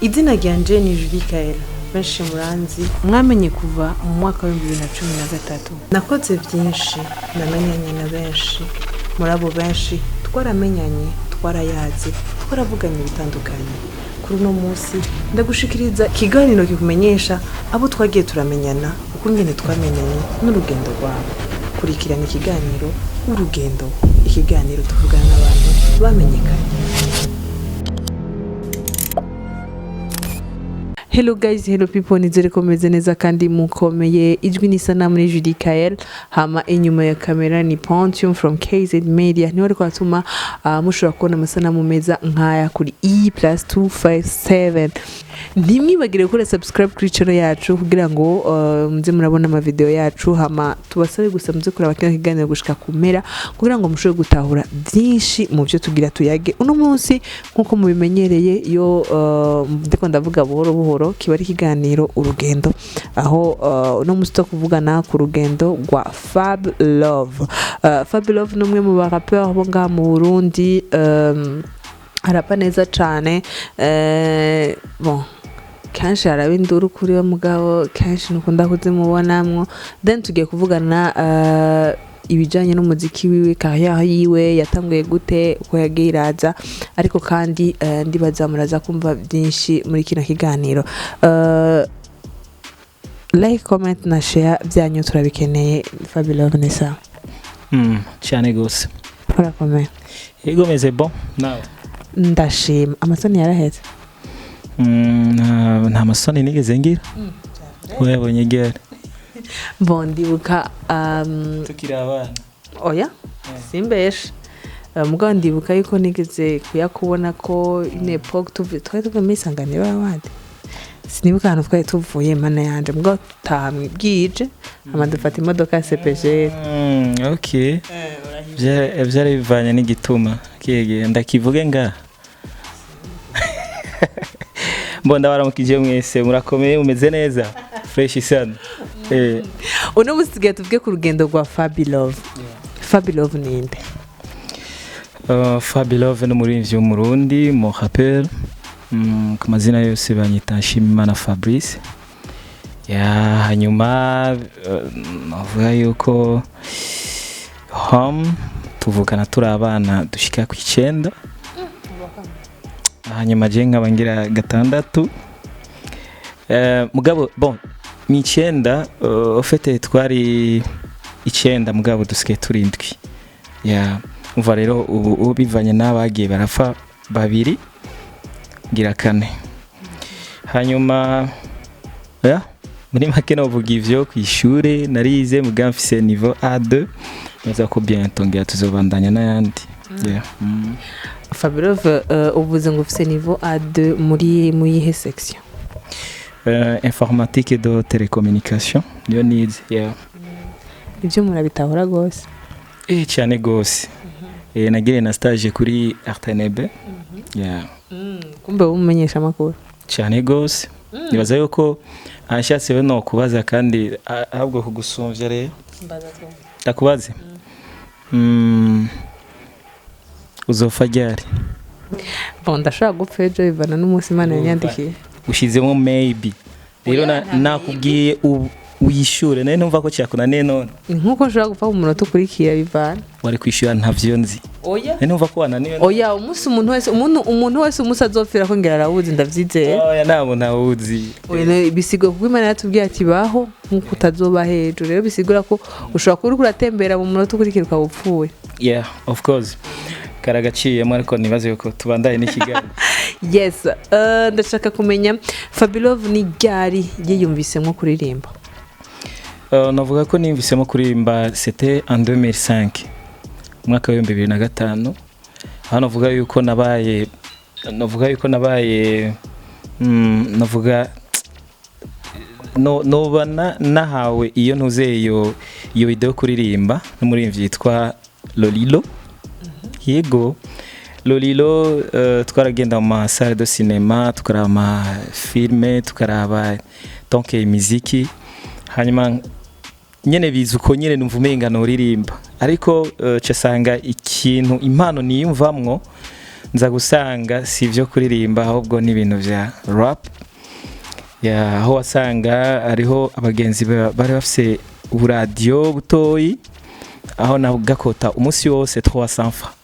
Izina ryanje ni Judycaellegi benshi muranzi mwamenye kuva mu mwaka wa 2013 nakoze byinshi namenyanye na benshi muri abo benshi twaramenyanye twarayazi twaravuganye bitandukanye kuri no munsi ndagushikiriza kiganiro kikumenyesha abo twagiye turamenyana uko nyene twamenyanye n'urugendo rwabo kurikirana ikiganiro urugendo ikiganiro tuvugana n'abantu bamenyekanye. Hello guys, hello people, nizere ko meze neza kandi mukomeye. Ijwi ni sana muri Judycaellegi, hama inyuma ya kamera ni Pontium from KZ Media. Ni wari kwatuma mushobora kubona amasanamu meza nkaya kuri E+257. Ntimwibagire gukora subscribe kuri channel yacu kugira ngo muze murabona ama video yacu, hama tubasabe gusa muze kuraba kino kiganiro gushika kumera kugira ngo mushobore gutahura byinshi mu byo tugira tuyage uno munsi nkuko mubimenyereye. Yo ndiko ndavuga buhoro buhoro kiba ari kiganiro urugendo, aho uno munsi tukuvugana ku rugendo rwa FABILOVE. FABILOVE numwe mu ba rappeurs bo nga mu Burundi, arapa neza cyane. Bon kanshi arabinduru kuri wa mugabo kanshi nukunda kuzimubonamwo. Then tugiye kuvugana ibijanye n'umuziki wiwe, carrière yiwe yatanguye gute, uko yagiye iraza, ariko kandi ndibaza muraza kumva byinshi muri kino kiganiro. Like, comment na share byanyu turabikeneye. FABILOVE nesa cyane gose urakomeye. Yego meze bon nawe? Ndashima. Amasoni yaraheze? Nta masoni nigeze ngira. Wabonye gere? Bon ndibuka tukiri abana. Oya simbeshe. Mugabo ndibuka yuko nigeze kuyakubona ko une époque twari tuva misangane babandi. Sinibuka hano twari tuvuye mana yanje mugabo tahamwe bwije amadufata imodoka CPG. Okay. Byari bivanye n'igituma kiyege ndakivuge nga. Mbonda baramukije mwese murakomeye umeze neza fresh sana. Uno musigaye tuvuge ku rugendo rwa FABILOVE. FABILOVE ninde? FABILOVE no muri Murundi mu rappeur. Ku mazina yose banyita Shimimana Fabrice. Hanyuma navuga yuko tuvukana turi abana dushika ku 9. Hanyuma je nkabangira 6. Mugabo bon mi 9 ofete twari 9 mugabo dusike turi 7. Umva rero ubu bivanye n'abagiye barafa 2 ngira 4. Hanyuma muri make novuga ivyo kwishure narize muga mfise niveau A2 neza ko bientôt ngira tuzobandanya n'ayandi. FABILOVE uvuze ngo ufise niveau A2 muri yihe section? Informatique de télécommunication niyo nize. Ibyo murabitahura gose? Cyane gose. Nagire na stage kuri RTNB. Kumbe umumenyesha makuru cyane gose. Nibaza yuko anshatse we no kubaza kandi ahubwo kugusumvya rero ndakubaze. Uzofa ryari? Bon ndashaka gupfa ejo bivana n'umunsi Imana yanyandikiye. Ushizemo maybe rero nakubwiye uyishure naye numva ko cyakunaniye none. Nkuko nshobora gupfa mu munota ukurikiye bivana. Wari kwishura ntavyo nzi. Oya naye numva ko wananiye. Oya umunsi umuntu wese azopfira ko ngera arawuzi ndavyizeye. Oya nabo ntawuzi. Oya bisigo kuko Imana yatubwiye ati baho nkuko utazoba hejuru, rero bisigura ko ushobora kuri kuratembera mu munota ukurikiye ukabupfuye. Of course. Karagaciyemo ariko nibaze yuko tubandaye n'ikiganiro. Yes, ndashaka kumenya FABILOVE ni ryari yiyumvisemo kuririmba? Navuga ko nimvisemo kuririmba c'était en 2005. Mwaka wa 2005. Hano navuga yuko nabaye nobana nahawe iyo ntuze iyo video kuririmba n'umurimvyi yitwa Lolilo. Yego Lolilo twaragenda mu salle de cinéma tukaraba filme tukaraba donc muziki. Hanyuma nyene bizuko nyene numva umenga no ririmba ariko casanga ikintu impano niyumvamwo nza gusanga si ibyo kuririmba ahubwo ni ibintu bya rap, aho wasanga ariho abagenzi bari bafise uburadiyo butoyi, aho nagakota umunsi wose 300 francs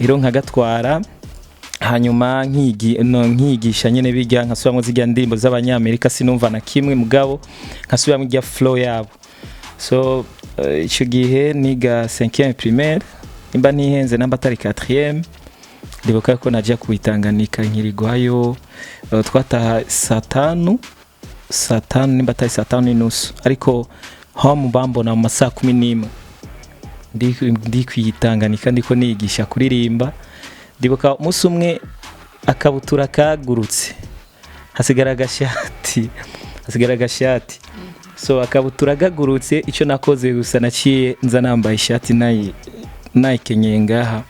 rero nkagatwara, hanyuma nkigisha nyene bijya nkasubiramo zijya ndirimbo z'abanyamerika sinumva na kimwe, mugabo nkasubiramo ijya flow yabo. So ico gihe niga 5e primaire, imba ntihenze namba atari 4e, ndibuka ko najya kubitanganika nkirigwayo, twataha saa tanu nimba atari saa tanu n'inusu, ariko home bambona mu masaha 11 ndi kwitanganika ndiko nigisha kuririmba. Ndibuka umunsi umwe akabutura kagurutse hasigara agashati, so akabutura gagurutse, icyo nakoze gusa naciye nza nambaye ishati nayikenyeye ngaha.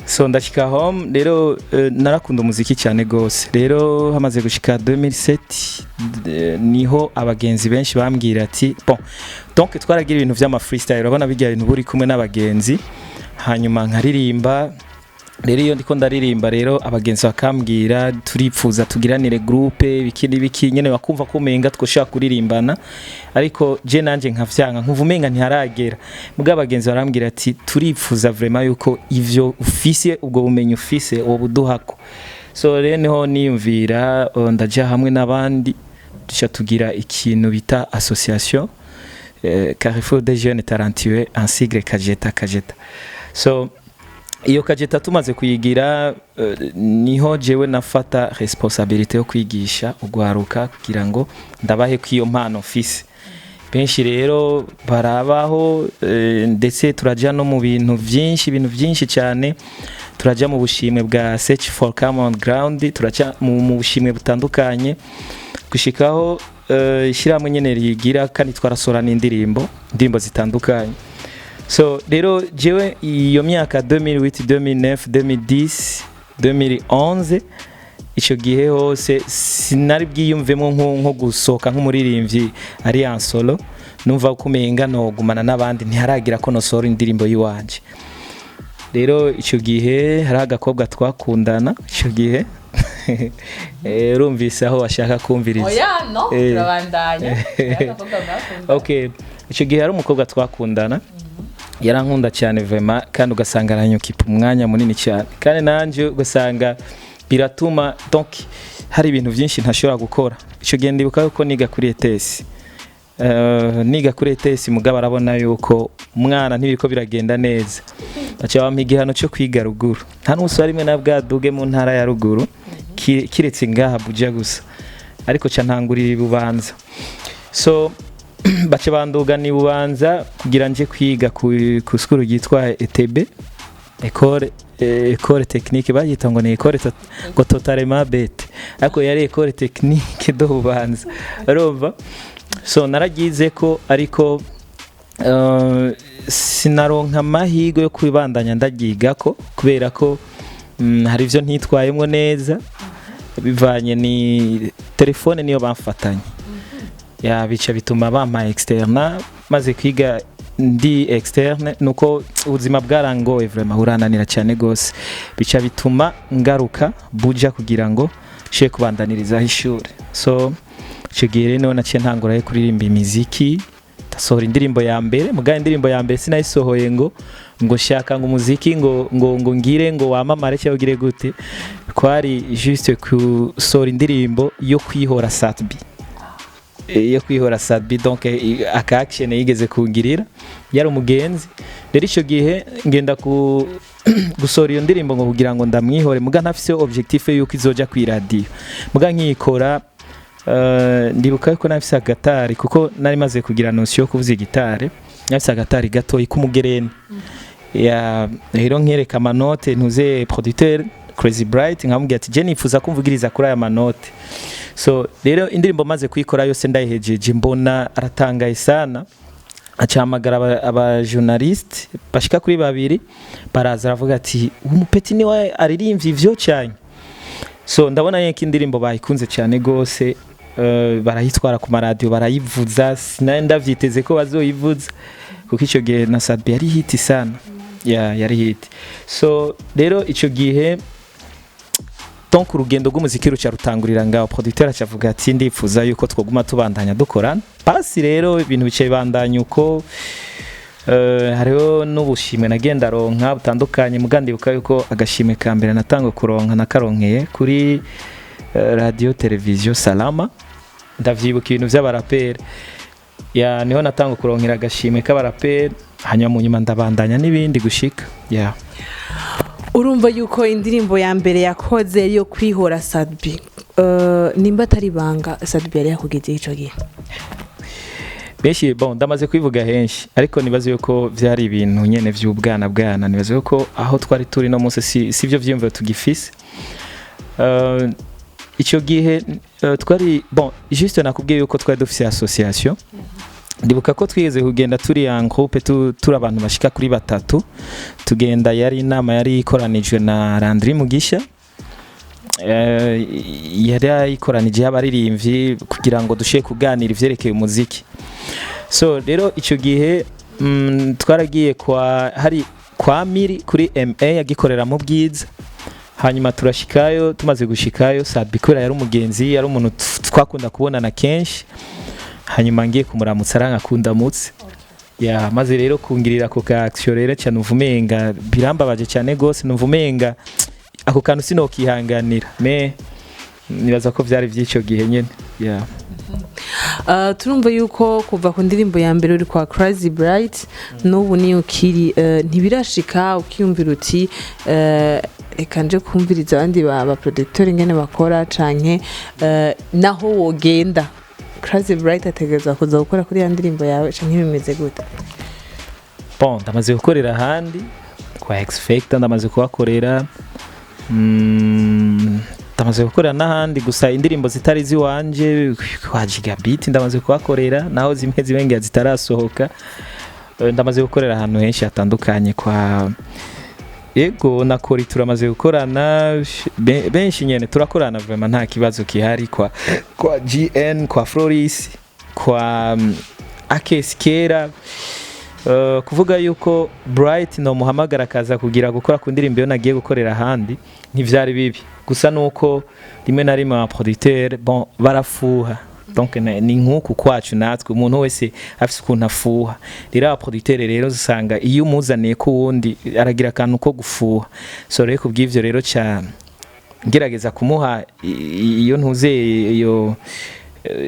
So ndashika home rero, narakunda umuziki cyane gose. Rero hamaze gushika 2007 niho abagenzi benshi bambwira ati bon, donc twaragira ibintu vy'ama freestyle, urabona bijya ibintu buri kumwe n'abagenzi, hanyuma nkaririmba. Rero iyo ndiko ndaririmba rero abagenzi bakambwira turipfuza tugiranire groupe biki nyene, bakumva ko menga twoshaka kuririmbana, ariko je nanje nkavyanka nkuva umenga ntiharagera. Mugabo abagenzi barambwira ati turipfuza vraiment yuko ivyo ufise ubwo bumenyi ufise wo buduhako. So rero niho niyumvira ndaja hamwe n'abandi duca tugira ikintu bita association Carrefour des jeunes talentueux en sigle Kajeta. So iyo Kajeta tumaze kuyigira, niho jewe nafata responsabilité yo kwigisha ugwaruka kugira ngo ndabahe kwiyo mpano office. Benshi rero barabaho, ndetse turaja no mu bintu byinshi cyane. Turaja mu bushimwe bwa Search for Common Ground, turaja mu bushimwe butandukanye gushikaho ishiramwe nyene rigira, kandi twarasorana indirimbo zitandukanye. So rero jewe iyo myaka 2008 2009 2010 2011 ico gihe hose sinari bwiyumvemo nko gusoka nk'umuririmbyi ari en solo, numva kumenga no gumana n'abandi ntiharagira ko nosora indirimbo yiwanje. Rero ico gihe hari agakobwa twakundana ico gihe urumvise aho washaka kumviriza. Oya no turabandanya. Okay, ico gihe hari umukobwa twakundana, yarankunda cyane vraiment, kandi ugasanga aranyukipa umwanya munini cyane, kandi nanje ugasanga biratuma donc hari ibintu byinshi ntashobora gukora. Ico gihe ndibuka yuko niga kuri ETS mugabo arabona yuko umwana ntibiriko biragenda neza, aca bampa igihano cyo kwiga ruguru. Nta n'umusore rimwe na bwaduge mu ntara ya ruguru kiretse ngaha Buja gusa, ariko ca ntangurira Bubanza. So bace banduga ni Bubanza kugira nje kwiga ku skuru yitwa ETB, école technique, bayita ngo ni école ngo totalement bête, ariko yari école technique do Bubanza urumva. So naragize ko, ariko sinaronka amahirwe yo kubandanya ndagiga ko, kubera ko hari ivyo ntitwayemwo neza, bivanye ni telefone niyo bamfatanye, bica bituma bampa externe. Maze kwiga ndi externe nuko ubuzima bwarangoye vraiment, urananira cyane gose, bica bituma ngaruka Buja kugira ngo she kubandaniriza ishuri. So chegere no naciye ntangura yo kuririmba imiziki, tasohora indirimbo ya mbere. Muga indirimbo ya mbere sinayisohoye ngo shaka ngo umuziki ngo ngire ngo wamamare cyangwa ugire gute, kwari juste kusohora indirimbo yo kwihora Satbi, donc aka action yigeze kungirira, yari umugenzi. Rero ico gihe ngenda gusohora iyo ndirimbo ngo kugira ngo ndamwihore, muga ntafise objectif yuko izoja ku radio. Muga nkikora ndibuka ko nafise agatari, kuko nari maze kugira notion yo kuvuza gitare, nafise agatari gato ikumugereni rero nkereka amanote ntuze producteur Krazzi Bright, nkamubwira ati je nifuza kumvugiriza kuri aya manote. So rero indirimbo maze kuyikora yose ndayihejeje, mbona aratangaye sana, acahamagara aba journalist bashika kuri 2 baraza aravuga ati umupeti ni we aririmvye ivyo cyane. So ndabona yeke indirimbo bayikunze cyane gose, barayitwara ku maradio barayivuza, sinari ndavyiteze ko bazoyivuza, kuko ico gihe na Sadbi yari hit sana. yari hit. So rero ico gihe donc urugendo rw'umuziki ruca rutangurira ngaho, producteur acavuga ati ndifuza yuko twoguma tubandanya dukorana. Pasi rero ibintu bice bibandanya uko hariho n'ubushimwe nagenda ronka butandukanye, mugandibuka yuko agashimwe ka mbere natanga kuronka nakaronkeye kuri radio television Salama, ndavyibuka ibintu vy'abaraperi ya niho natanga kuronkera agashimwe k'abaraperi, hanyuma mu nyuma ndabandanya n'ibindi gushika ya. Urumva yuko indirimbo ya mbere yakoze yo kwihora Sadbi, nimba atari banga Sadbi yari yakugeze ico gihe? Benshi bon ndamaze kwivuga henshi, ariko nibaze yuko vyari ibintu nyene vy'ubwana bwana, nibaze yuko aho twari turi no munsi sivyo vyimviro tugifise. Ico gihe twari bon juste nakubwiye yuko twari dufise association. Ndibuka ko twigeze kugenda turi en groupe turi abantu bashika kuri batatu, tugenda yari inama yari ikoranijwe na Landry Mugisha, yari ikoranije y'abaririmbyi kugira ngo dushe kuganira ivyerekeye umuziki. So rero ico gihe twaragiye kwa Miri kuri MA yagikorera mu Bwiza, hanyuma turashikayo. Tumaze gushikayo Sadbi kora yari umugenzi, yari umuntu twakunda kubonana kenshi, hanyuma ngiye kumuramutsa arankakunda mutse ya maze rero kungirira ako ka action rero cyane uvumenga birambabaje cyane gose, nuvumenga ako kantu sinokihanganira me nibaza ko vyari vyico gihe nyene ya. Turumva yuko kuva ku ndirimbo ya mbere uri kwa Krazzi Bright n'ubu niyo ukiri, ntibirashika ukiyumvira uti reka nje kumviriza abandi ba producteur ingene bakora canke naho wogenda Krazzi Bright ategeza kuza gukora kuri ya ndirimbo yawe canke bimeze gute? Bon ndamaze gukorera handi kwa X Factor, ndamaze kuhakorera ndamaze gukorera n'ahandi, gusa indirimbo zitari ziwanje kwa Gigabit ndamaze kuhakorera, naho zimwe zibengera zitarasohoka. Ndamaze gukorera ahantu henshi hatandukanye kwa yego na Kori turamaze gukorana benshi nyene, turakorana vraiment nta kibazo kihari kwa GN, kwa Floris, kwa Akeskera. Kuvuga yuko Bright no muhamagara kaza kugira gukora ku ndirimbo yo nagiye gukorera handi ntivyari bibi, gusa nuko rimwe na rimwe producteur bon barafuha, donc ni nkuko kwacu natwe umuntu wese afise ukuntu afuha. Rero producteur rero usanga iyo umuzaniye ko wundi aragira akantu ko gufuha, so rero kubw'ivyo rero cha ngerageza kumuha iyo ntuze iyo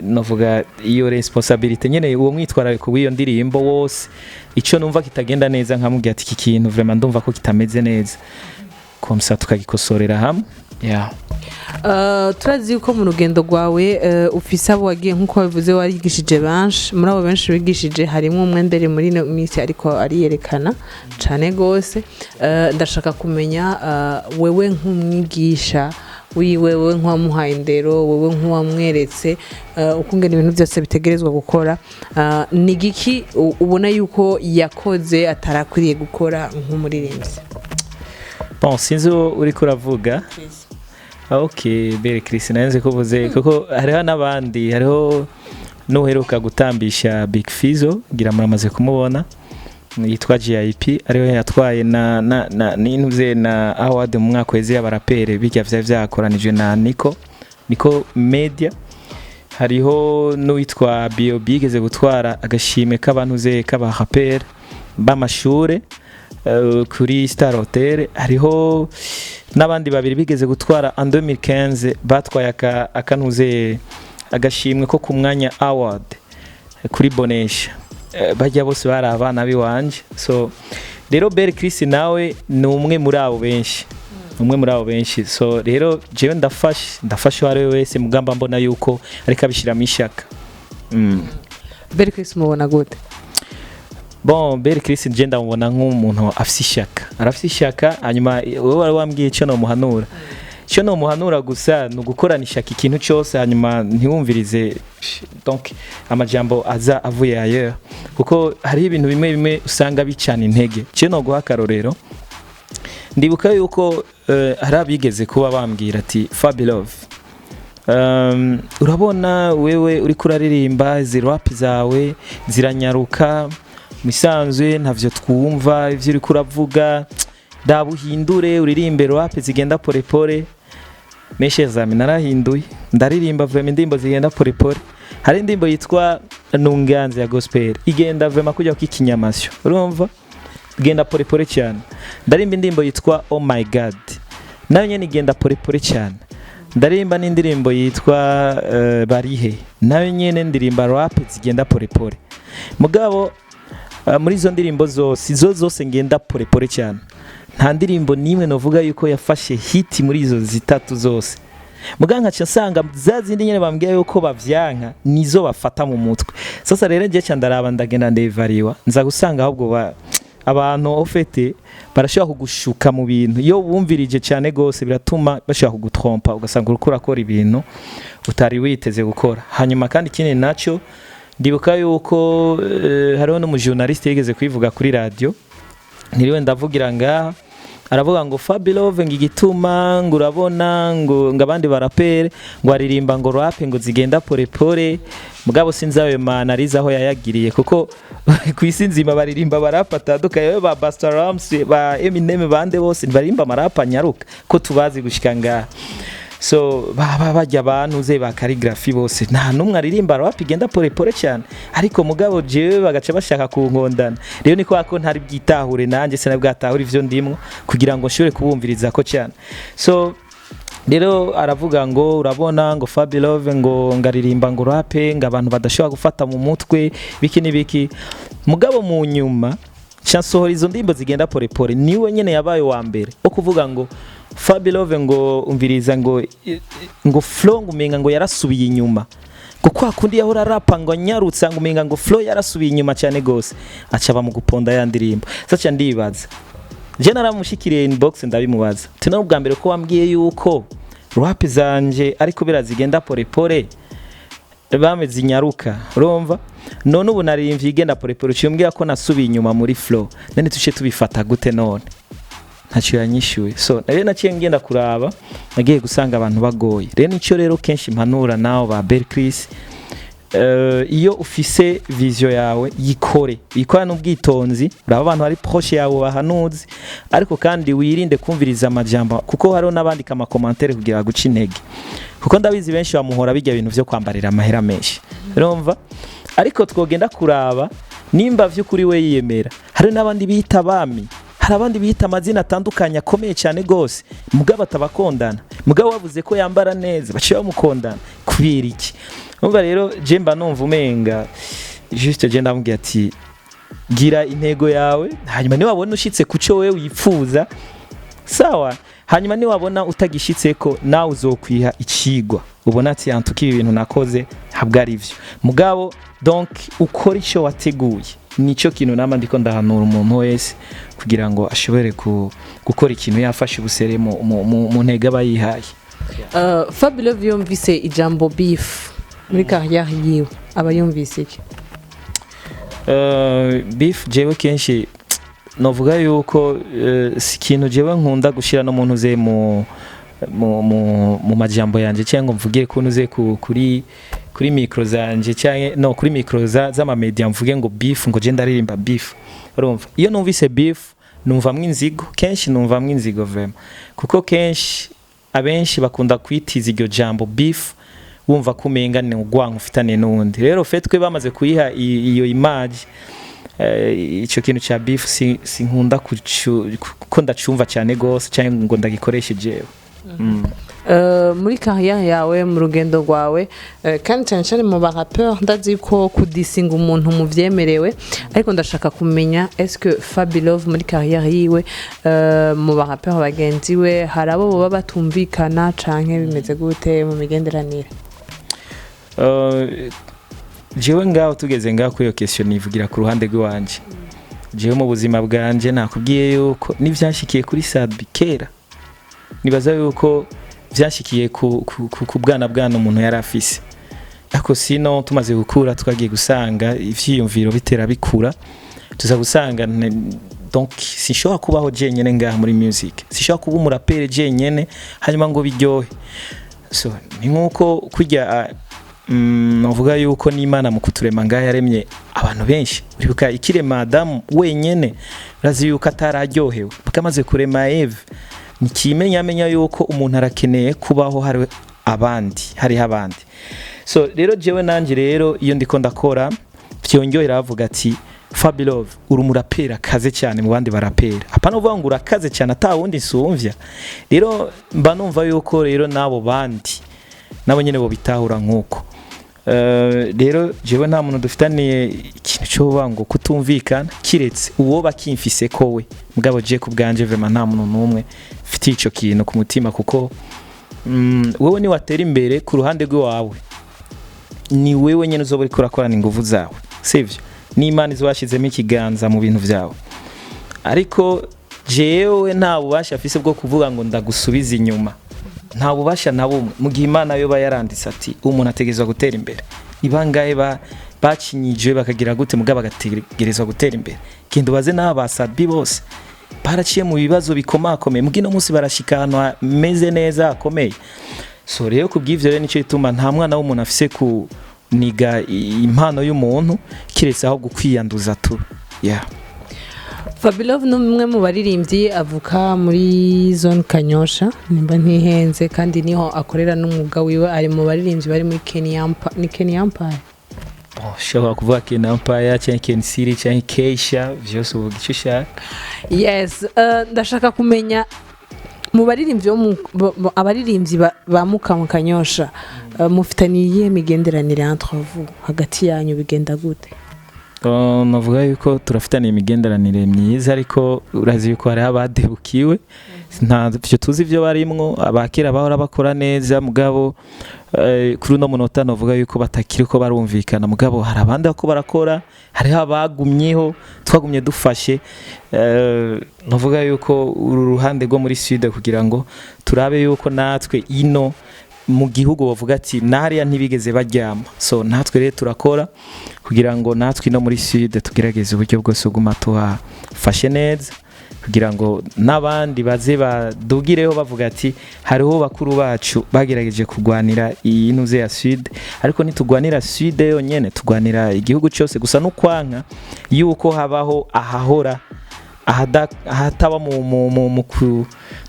novuga iyo responsibility nyene uwo mwitwara ku wiyo ndirimbo wose. Ico numva kitagenda neza nkamubwira ati iki kintu vraiment ndumva ko kitameze neza, komsa tukagikosorera hamwe ya. Turazi yuko mu rugendo rwawe ufise abo wagiye nkuko bavuze warigishije benshi, muri abo benshi wigishije harimo umwendere muri no misi ariko ariyerekana cyane gose. Ndashaka kumenya wewe nk'umwigisha wewe nk'uwamuhaye indero, wewe nk'uwamweretse ukungena ibintu byose bitegerezwa gukora, ni giki ubona yuko yakoze atarakwiriye gukora nk'umuririmbyi? Bon sinzi uri kuravuga. Okay, bere Christina yanze kuvuze kuko hariho nabandi, hariho nuheruka gutambisha Big Fizo ngira muramaze kumubona, yitwa GIP, ariwe yatwaye na nintuze na award mu mwaka weze y'abarapere bijya vyakoranije na Niko Media. Hariho n'uwitwa Bio bigeze gutwara agashime k'abantuze k'abarapere b'amashure kuri Star Hotel. Hariho n'abandi babiri bigeze gutwara en 2015 batwaye akantuze agashimwe ko kumwanya award kuri Bonesha. Bajya bose bari abana biwanje. So rero Bere Chris nawe ni umwe muri abo benshi, so rero jewe ndafasha wari wese mugamba mbona yuko ariko abishiramo ishaka. Bere Chris mubona gute? Bon Bere Chris je ndamubona nk'umuntu afise ishaka, hanyuma wewe wari wambwiye cyo no muhanura. Cyo no muhanura gusa no gukorana ishaka ikintu cyose, hanyuma ntiwumvirize donc amajambo aza avuye ailleurs, kuko hari ibintu bimwe usanga bicana intege. Cyo no guha karorero, ndibuka yuko hari abigeze kuba bambwira ati FABILOVE, urabona wewe uri kuraririmba izi rap zawe ziranyaruka, misanzwe ntavyo twumva ivyo uri kuravuga dabuhindure uririmbe rap zigenda pole pole meshe zami narahinduye ndaririmba vraiment indimbo zigenda pole pole hari indimbo yitwa Nunganze ya gospel igenda vraiment kujya k'ikinyamasyo urumva igenda pole pole cyane ndarimba indimbo yitwa Oh My God nayo nyene igenda pole pole cyane ndarimba n'indirimbo yitwa Barihe nayo nyene ndirimba rap zigenda pole pole mugabo muri izo ndirimbo zose ngenda pole pole cyane nta ndirimbo nimwe novuga yuko yafashe hit muri izo zitatu zose muganga cyasanga zazindi nyene bambwiye yuko bavyanka nizo bafata mu mutwe sasa rero ngiye cyandaraba ndagenda ndevariwa nza gusanga ahubwo abantu ofete barashaka kugushuka mu bintu iyo bumvirije cyane gose biratuma bashaka kugutrompa ugasanga urukora akora ibintu utari witeze gukora hanyuma kandi ikindi naco ndibuka yuko hariho no mu journaliste yigeze kwivuga kuri radio niriwe ndavugira ngaha aravuga ngo FABILOVE ngigituma ngo urabona ngo abandi barapere ngo aririmba ngo rap ngo zigenda pole pole mugabo sinzawe manariza aho yayagiriye kuko kwisi nzima baririmba barapa tadukaye ba Busta Rhymes ba Eminem bande bose baririmba marapa nyaruka ko tubazi gushika ngaha so bajya abantu ze ba calligraphy bose nta numwe aririmba rap igenda pole pole cyane ariko mugabo jewe bagaca bashaka kunkondana rero niko ako ntari byitahure nanjye se nabwatahure ivyo ndimwo kugira ngo nshobore kubumviriza ko cyane so rero aravuga ngo urabona ngo FABILOVE ngo ngaririmba ngo rap ngo abantu badashobora gufata mu mutwe biki nibiki mugabo mu nyuma chansohora izo ndimbo zigenda pole pole niwe nyene yabaye wa mbere okuvuga ngo FABILOVE ngo umviriza ngo flow ngumenga ngo yarasubiye inyuma kuko akundi yahora rapa ngo nyarutsa ngumenga ngo flow yarasubiye inyuma cyane gose acaba mu guponda ya ndirimbo sacha ndibaza je naramushikiriye inbox ndabimubaza tino ubwa mbere ko wambwiye yuko rap zanje ariko birazigenda pole pole bameze nyaruka urumva none ubu narimvye igenda pole pole cyumbwiye ko nasubiye inyuma muri flow none tuce tubifata gute none ntacyo yanyishyuye so rero naciye ngenda kuraba nagiye gusanga abantu bagoye rero nicyo rero kenshi impanura nawe ba Berkris iyo ufise vision yawe ikora n'ubwitonzi uraba abantu bari proche yawe bahanuzi ariko kandi wirinde kumviriza amajambo kuko hariho n'abandika ama commentaire kugira guca intege kuko ndabizi benshi bamuhora bijya ibintu byo kwambarira amahera menshi urumva ariko twogenda kuraba nimba vy'ukuri we yiyemera hari n'abandi bita bami hari abandi bita amazina atandukanye akomeye cyane gose mugabo atabakondana mugabo wavuze ko yambara neza baciye bamukondana kubera iki umva rero je mba numva umenga juste je ndamubwiye ati gira intego yawe hanyuma ni wabona ushitse kuco wewe wipfuza sawa hanyuma ni wabona utagishitseko nawe uzokwiha ikigwa ubona ati antuka ibintu nakoze habwa arivyo mugabo donc ukora ico wateguye nico kintu nama ndiko ndahanura umuntu wese kugira ngo ashobore gukora ikintu yafashe ubusere mu ntege abayihaye FABILOVE yumvise ijambo beef muri carrière yiwe abayumvise iki beef jewe kenshi novuga yuko si kintu jewe nkunda gushira no muntu ze mu majambo yanje cyangwa mvuge ko nuze kuri micro zanje cyangwa no kuri micro z'ama media mvuge ngo beef ngo je ndaririmba beef urumva iyo numvise beef numvamwe inzigo kenshi numvamwe inzigo vraiment kuko kenshi abenshi bakunda kwitiza iryo jambo beef wumva kumenga ni ugwanka ufitane n'undi rero fetwe bamaze kuyiha iyo image ico kintu cha beef sinkunda ko ndacumva cyane gose cyangwa ngo ndagikoreshe jewe muri carrière yawe mu rugendo rwawe kandi cyane cyane mu barapeur ndazi ko kudisinga umuntu mu vyemerewe ariko ndashaka kumenya est-ce que FABILOVE muri carrière yiwe mu barapeur bagenzi we harabo baba batumvikana canke bimeze gute mu migenderanire jewe ngaho tugeze ngaho kuri iyo question nivugira ku ruhande rw'iwanje jewe mu buzima bwanje nakubwiye yuko nivyanshikiye kuri Sadbi kera nibaza yuko vyashikiye ku bwana umuntu yari afise ako sino tumaze gukura twagiye gusanga ivyiyumviro bitera bikura tuza gusanga donc sinshobora kubaho jenyene ngaha muri music sinshobora kuba umurapere jenyene hanyuma ngo biryohe so ni nkuko kujya navuga yuko n'Imana mu kuturema ngaho yaremye abantu benshi. Uribuka ikirema Adamu wenyene urazi yuko atararyohewe bakamaze kurema Eve, nikimenyamenya yuko umuntu arakeneye kubaho hari abandi. So rero jewe nanje rero iyo ndiko ndakora vyonyohera bavuga ati FABILOVE uri umurapera kaze cyane mu bandi barapera, apana uvuga ngo urakaze cyane atawundi nsumvya. Rero mba numva yuko rero nabo bandi nabo nyene bo bitahura nkuko rero jewe nta muntu dufitaniye ikintu cyo bango kutumvikana kiretse uwo bakimfise kowe mugabo je ku bwanje vraiment nta muntu numwe fiti ico kintu ku mutima, kuko wewe ni watera imbere ku ruhande rwawe, ni wewe nyene uzoba uriko urakorana ingufu zawe, sivyo? N'Imana izwashizemo ikiganza mu bintu vyawe. Ariko jewe nta bubasha afise bwo kuvuga ngo ndagusubiza inyuma, nta bubasha nabo mu gihe Imana yo bayaranditse ati umuntu ategerezwa gutera imbere. Ibangaye bacinyije bakagira gute mugabo agategerezwa gutera imbere. Kindi baze n'abasabi bose baraciye mu bibazo bikomakomeye, mugino munsi barashika ahantu meze neza akomeye. So rero kubw'ivyo rero nico bituma nta mwana w'umuntu afise ku niga impano y'umuntu kiretse aho gukwiyanduza tu. FABILOVE n'umwe mu baririmbyi avuka muri zone Kanyosha nimba ntihenze, kandi niho akorera n'umwuga wiwe, ari mu baririmbyi bari muri Kenya Empire. Shobora kuvuga Kenya Empire cyangwa Kenya City cyangwa Keisha vyose uvuga icyo ushaka. Yes, ndashaka kumenya mu baririmbyi abaririmbyi ba mu Kanyosha mufitaniye imigenderanire entre vous, hagati yanyu bigenda gute? Navuga yuko turafitaniye imigenderanire myiza, ariko urazi yuko hari abadebukiwe nta byo tuzi ibyo barimwo, abakira bahora bakora neza mugabo kuri no munota navuga yuko batakiri ko barumvikana, mugabo hari abandi ko barakora, hari abagumyeho twagumye dufashe. Navuga yuko uru ruhande rwo muri Sud kugira ngo turabe yuko natwe ino mu gihugu bavuga ati nariya ntibigeze baryama, so natwe rero turakora kugira ngo natwe ino muri Sud tugerageze uburyo bwose guma tuhafashe neza, kugira ngo nabandi baze badugireho bavuga ati hariho bakuru bacu bagerageje kugwanira iyi nuze ya Sud, ariko nitugwanira Sud yonyene tugwanira igihugu cyose, gusa no kwanka yuko habaho ahahora ahataba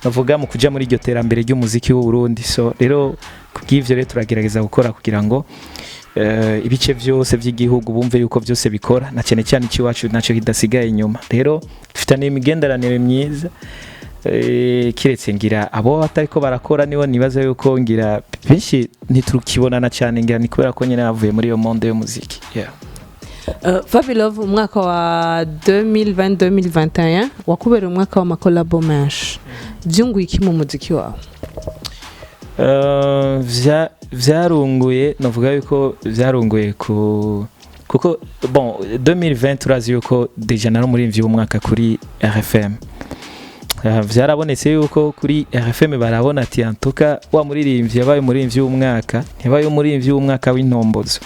navuga mu kuja muri iryo terambere ry'umuziki w'u Burundi. So rero kubw'ivyo rero turagerageza gukora kugira ngo ibice byose by'igihugu bumve yuko byose bikora, na cyane cyane ikiwacu naco kidasigaye inyuma. Rero dufitaniye imigenderanire myiza, kiretse ngira abo batariko barakora nibo nibaza yuko ngira benshi ntiturukibonana cyane, ngira ni kubera ko nyene yavuye muri iyo monde y'umuziki. FABILOVE umwaka wa 2020-2021 wakubera umwaka wa makolabo menshi, byunguye iki mu muziki wawe? Vyarunguye, navuga yuko vyarunguye kuko bon 2020 turazi yuko deja nari umurimvyi w'umwaka kuri RFM. Vyarabonetse yuko kuri RFM barabona ati antuka wa muririmvyi yabaye umurimvyi w'umwaka, ntibaye umurimvyi w'umwaka w'intombozo.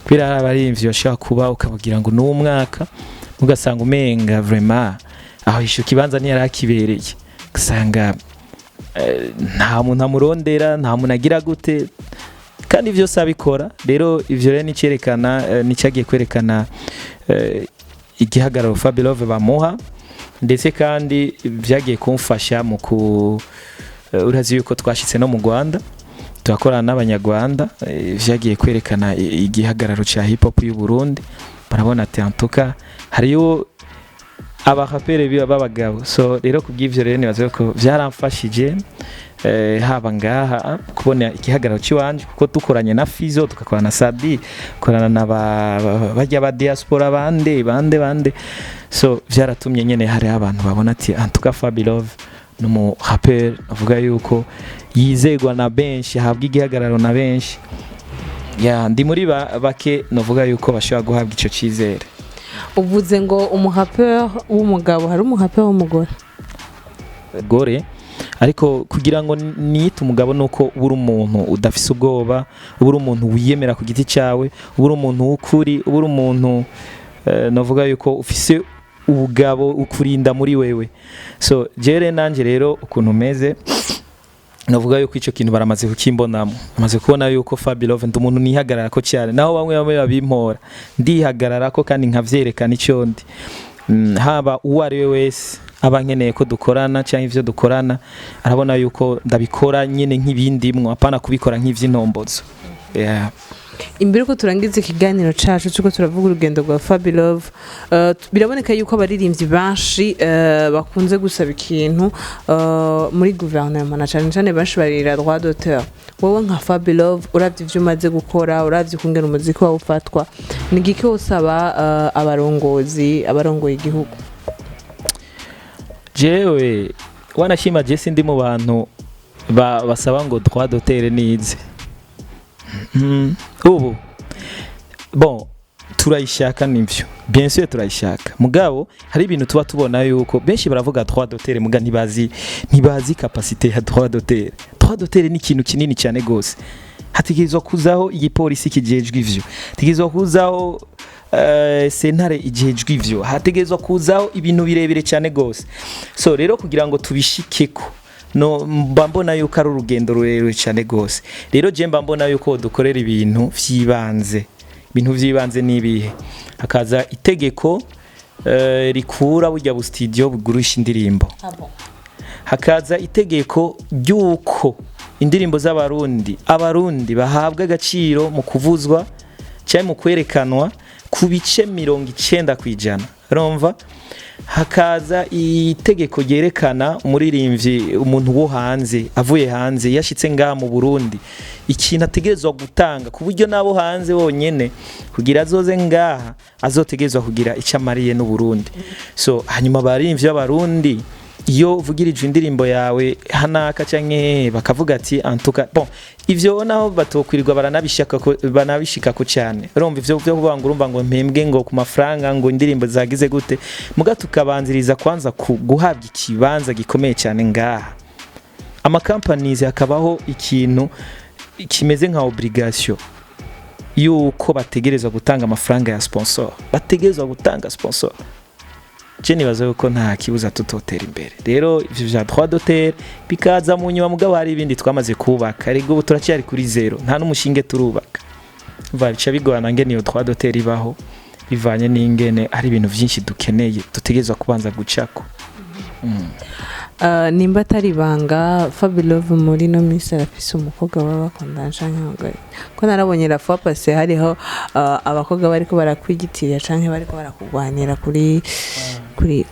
Kwira abarimvyi bashaka kuba ukabagira ngo n'umwaka ugasanga umenga vraiment aho isho kibanza ni yarakibereye, kusanga nta muntu amurondera, nta muntu agira gute, kandi ivyo sabikora. Rero ivyo rero ni cerekana nicyagiye kwerekana igihagararo FABILOVE bamuha, ndetse kandi byagiye kumfasha mu urazi yuko twashitse no mu Rwanda tukorana n'abanyarwanda, vyagiye kwerekana igihagararo cha hip hop y'u Burundi. Barabona ati antuka hariyo abahapere b'abagabo. So rero kubw'ivyo rero nibaze ko vyaramfashije haba ngaha kubona igihagararo cy'iwanje, kuko dukoranye na Fizo, tugakorana na Sadi, korana na bajya ba diaspora bande. So vyaratumye nyene hari abantu babona ati antuka FABILOVE numu rapper avuga yuko yizegwa na benshi, habwa igihagararo na benshi. Ndi muri bake navuga yuko bashobora guhabwa ico cizere. Uvuze ngo umuhapper w'umugabo, hari umuhapper w'umugore gore, ariko kugira ngo niyite umugabo nuko ubura umuntu udafise ubwoba, ubura umuntu wiyemera ku giti cyawe, ubura umuntu w'ukuri, ubura umuntu navuga yuko ufise ubugabo ukurinda muri wewe. So jere nanje rero ukuntu meze navuga yuko ico kintu baramaze kukimbonamo, amaze kubona yuko FABILOVE ndi umuntu nihagarara ko cyane, naho bamwe babimpora ndihagarara ko kandi nkavyerekana icyo ndi. Haba uwo ari we wese aba nkeneye ko dukorana cyangwa ivyo dukorana arabona yuko ndabikora nyene nk'ibindimwe, apana kubikora nk'ivy'intombozo. Imbere ko turangiza ikiganiro cacu cyuko turavuga urugendo rwa FABILOVE, biraboneka yuko abaririmbyi banshi bakunze gusaba ikintu muri gouvernement na cyane banshi barira droit d'auteur. Wowe nka FABILOVE uravye ivyo umaze gukora, uravye kungena umuziki wawe ufatwa, ni giki usaba abarongoye igihugu? Jewe wanashima je sindi mu bantu basaba ngo droit d'auteur nize. Ubu bon turayishaka nivyo, bien sûr turayishaka, mugabo hari ibintu tuba tubona yuko benshi baravuga droit d'auteur muga ntibazi capacité ya droit d'auteur. Droit d'auteur ni ikintu kinini cyane gose, hategezwa kuzaho igipolisi kijejwe ivyo, hategezwa kuzaho sentare ijejwe ivyo, hategezwa kuzaho ibintu birebire cyane gose. So rero kugira ngo tubishikeko no mbambona yuko ari urugendo rurerure cyane gose. Rero je mbambona yuko dukorera ibintu vyibanze nibihe, hakaza itegeko rikura burya bu studio bugurisha indirimbo, hakaza itegeko ryuko indirimbo abarundi bahabwa agaciro mu kuvuzwa cyane mu kwerekanwa ku bice 90%. Urumva? Hakaza itegeko ryerekana umuririmbyi, umuntu wo hanze avuye hanze yashitse ngaha mu Burundi, ikintu ategerezwa gutanga ku buryo nabo hanze bonyene kugira azoze ngaha azotegerezwa kugira icyo amariye n'u Burundi. So hanyuma abaririmbyi b'abarundi iyo uvugirije indirimbo yawe hanaka canke bakavuga ati antuka bon ivyo naho batokwirirwa banabishika ko cyane. Urumva ivyo byo kuvuga ngo urumva ngo mpembwe ngo ku mafaranga ngo indirimbo zagize gute, muga tukabanziriza kwanza guhabwa ikibanza gikomeye cyane ngaha. Ama companies hakabaho ikintu kimeze nka obligation yuko bategerezwa gutanga amafaranga ya sponsor, bategerezwa gutanga sponsor. Jeni bazo yuko nta kibuza tutotera imbere. Rero ivyo vya droit d'auteur bikaza mu nyuma, mugabo hari ibindi twamaze kubaka, ariko ubu turacyari kuri zero, nta n'umushinge turubaka. Bica bigorana ngene iyo droit d'auteur ibaho, bivanye n'ingene ari ibintu byinshi dukeneye dutegerezwa kubanza gucako. Nimba atari banga FABILOVE muri no misi afise umukobwa babakundana canke abagore, ko narabonye la fois passée hariho abakobwa bariko barakwigitirira canke bariko barakugwanira kuri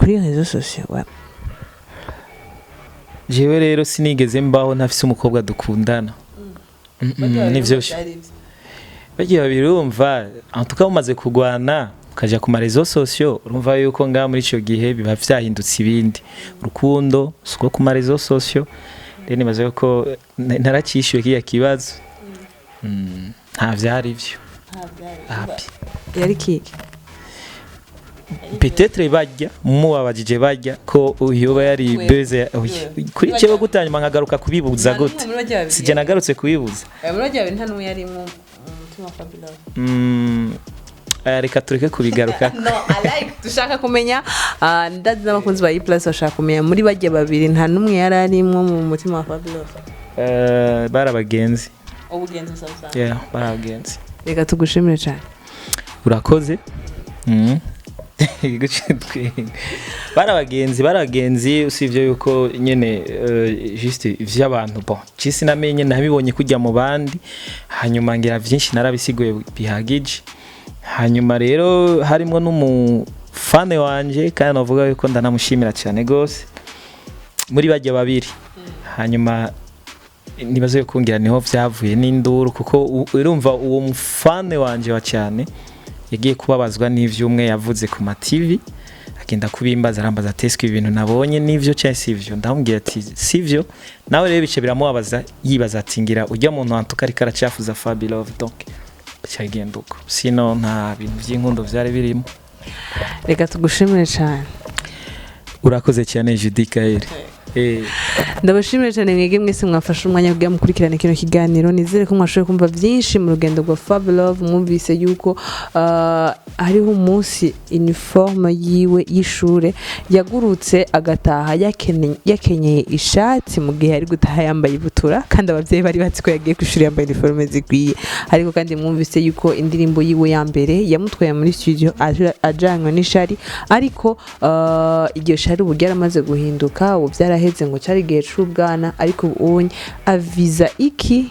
réseaux sociaux. Jewe rero sinigeze mbaho ntafise umukobwa dukundana. Nivyo bagiye babirumva, en tout cas umaze kugwana ukaja ku réseaux sociaux, urumva yuko ngaha muri ico gihe biba vyahindutse ibindi. Urukundo suko ku réseaux sociaux, rero nibaza yuko naracishiwe kiya kibazo. Nta vyari ivyo. Yari kiki? Peut-être bajya mubabajije bajya ko uyoba yari beze kuri cyo gutanyuma nkagaruka kubibuza gute, sije nagarutse kubibuza. Muri rya bintu ntanumwe yari mu mutima wa FABILOVE. Reka tureke kubigaruka. No, I like dushaka kumenya ndazi n'abakunzi ba iPlus bashaka kumenya muri bajya babiri nta numwe yari arimwe mu mutima wa FABILOVE. Barabagenzi. Ubugenzi sasa. Yeah, barabagenzi. Reka tugushimire cyane. Urakoze. Barabagenzi usivyo yuko nyene juste vy'abantu bon cisi namenye nabibonye kujya mu bandi, hanyuma ngira vyinshi narabisiguye bihagije. Hanyuma rero harimo n'umufane wanje kandi navuga yuko ndanamushimira cyane gose muri bajya babiri. Hanyuma nibaze yuko ngira niho vyavuye n'induru, kuko urumva uwo mufane wanje wa cyane yagiye kubabazwa n'ivyo umwe yavuze ku ma TV, agenda kubimbaza arambaza teske ibintu nabonye n'ivyo cyane sivyo. Ndamubwira ati sivyo, nawe rero bice biramubabaza, yibaza ati ngira ujya muntu antuka ari karacafuza FABILOVE, donc cyagenda uko sino nta bintu by'inkundo vyari birimo. Reka tugushimire cyane. Urakoze cyane Judycaellegi. ndabashimira cyane mwege mwese mwafashe umwanya kugira mukurikirane kino kiganiro nizere ko mwashoboye kumva byinshi mu rugendo rwa FABILOVE mwumvise yuko hariho umunsi uniforme yiwe y'ishure yagurutse agataha yakenyeye ishati mu gihe ari gutaha yambaye ibutura kandi abavyeyi bari batsi ko yagiye kwishuri yambaye uniforme zikwiye ariko kandi mwumvise yuko indirimbo yiwe ya mbere yamutwaye muri studio ajanywe n'ishari ariko iryo shari ubu ryaramaze guhinduka ubu byaraheze ngo cyari igihe c'ubwana ariko ubu aviza iki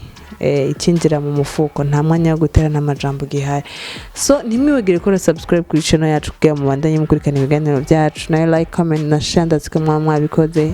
ikinjira mu mufuko nta mwanya wo guterana amajambo gihari so ntimwibagire ko subscribe kuri channel yacu kugira mu bandanye mukurikirana ibiganiro byacu nayo like comment na share ndatsika mwabikoze